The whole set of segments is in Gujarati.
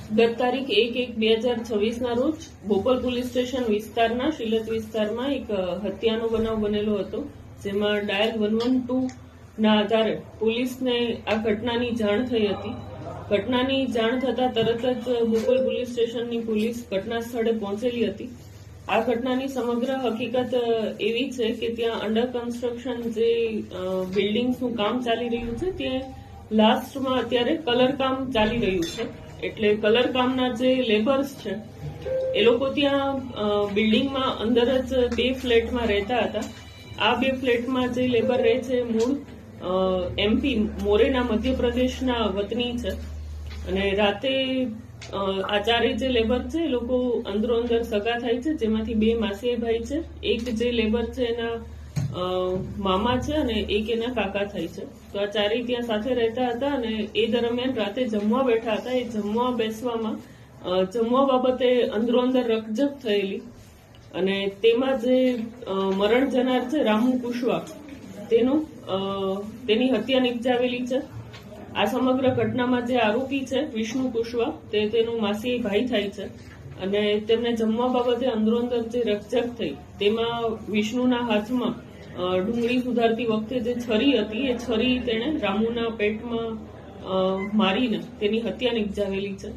ગત તારીખ 1/1/2026 ના રોજ બોપલ પોલીસ સ્ટેશન વિસ્તારના શિલત વિસ્તારમાં એક હત્યાનો બનાવ બનેલો હતો, જેમાં ડાયલ 112 ના આધારે પોલીસને આ ઘટનાની જાણ થઈ હતી. ઘટનાની જાણ થતાં તરત જ બોપલ પોલીસ સ્ટેશનની પોલીસ ઘટના સ્થળે પહોંચેલી હતી. આ ઘટનાની સમગ્ર હકીકત એવી છે કે ત્યાં અંડર કન્સ્ટ્રક્શન જે બિલ્ડિંગ્સનું કામ ચાલી રહ્યું છે, ત્યાં લાસ્ટમાં અત્યારે કલર કામ ચાલી રહ્યું છે. એટલે કલર કામના જે લેબર્સ છે એ લોકો ત્યાં બિલ્ડિંગમાં અંદર જ 2 ફ્લેટમાં રહેતા હતા. આ 2 ફ્લેટમાં જે લેબર રહે છે મૂળ એમપી મોરેના મધ્યપ્રદેશના વતની છે, અને રાતે આ ચારેય જે લેબર છે એ લોકો અંદરો અંદર સગા થાય છે, જેમાંથી 2 માસીયાઈ ભાઈ છે. એક જે લેબર છે એના મામા છે અને એક એના કાકા થાય છે. તો આ ચારેય ત્યાં સાથે રહેતા હતા અને એ દરમિયાન રાતે જમવા બેઠા હતા. એ જમવા બેસવામાં જમવા બાબતે અંદરો અંદર રકઝક થયેલી અને તેમાં જે મરણ જનાર છે રામુ કુશવા તેની હત્યા નિપજાવેલી છે. આ સમગ્ર ઘટનામાં જે આરોપી છે વિષ્ણુ કુશવા તેનું માસી ભાઈ થાય છે, અને તેમને જમવા બાબતે અંદરો અંદર જે રકઝક થઈ તેમાં વિષ્ણુના હાથમાં ડુંગળી સુધારતી વખતે જે છરી હતી એ છરી તેણે રામુના પેટમાં મારીને તેની હત્યા નિપજાવેલી છે.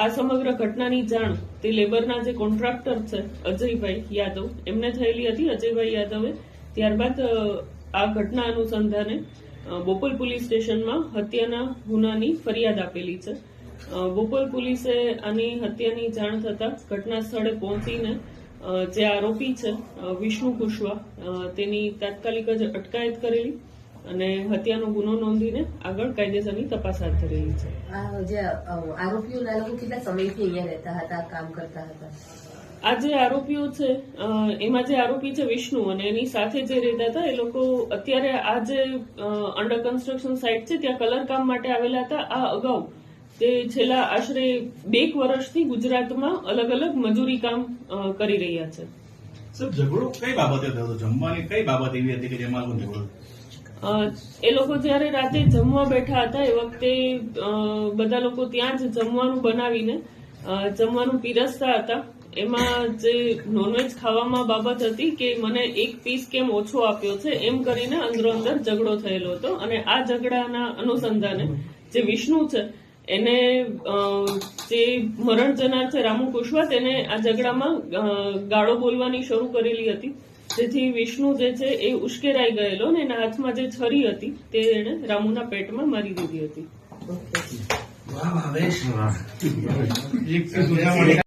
આ સમગ્ર ઘટનાની જાણ તે લેબરના જે કોન્ટ્રાક્ટર છે અજયભાઈ યાદવ એમને થયેલી હતી. અજયભાઈ યાદવે ત્યારબાદ આ ઘટના અનુસંધાને બોપલ પોલીસ સ્ટેશનમાં હત્યાના ગુનાની ફરિયાદ આપેલી છે. બોપલ પોલીસે આની હત્યાની જાણ થતાં ઘટના સ્થળે પહોંચીને જે આરોપી છે વિષ્ણુ કુશવા તેની તાત્કાલિક જ અટકાયત કરેલી અને હત્યાનો ગુનો નોંધીને આગળ કાયદેસરની તપાસ હાથ ધરેલી છે. જે આરોપીઓના લોકો કેટલા સમયથી અહીંયા રહેતા હતા, કામ કરતા હતા? આ જે આરોપીઓ છે એમાં જે આરોપી છે વિષ્ણુ અને એની સાથે જે રહેતા હતા એ લોકો અત્યારે આ જે અંડર કન્સ્ટ્રક્શન સાઇટ છે ત્યાં કલર કામ માટે આવેલા હતા. આ અગાઉ તે છેલ્લા આશરે 2 વર્ષથી ગુજરાતમાં અલગ અલગ મજૂરી કામ કરી રહ્યા છે. સર, ઝઘડો કઈ બાબતે થયો હતો? જમવાની કઈ બાબત એવી હતી કે જેમાં ઝઘડો? એ લોકો જયારે રાતે જમવા બેઠા હતા એ વખતે બધા લોકો ત્યાં જ જમવાનું બનાવીને જમવાનું પીરસતા હતા. એમાં જે નોનવેજ ખાવામાં બાબત હતી કે મને 1 પીસ કેમ ઓછો આપ્યો છે એમ કરીને અંદરો અંદર ઝઘડો થયેલો હતો, અને આ ઝઘડાના અનુસંધાને જે વિષ્ણુ છે એને જે મરણ જનાર છે રામુ કુશવા તેને આ ઝઘડામાં ગાળો બોલવાની શરૂ કરેલી હતી, જેથી વિષ્ણુ જે છે એ ઉશ્કેરાઈ ગયેલો અને એના હાથમાં જે છરી હતી તે એને રામુના પેટમાં મારી દીધી હતી.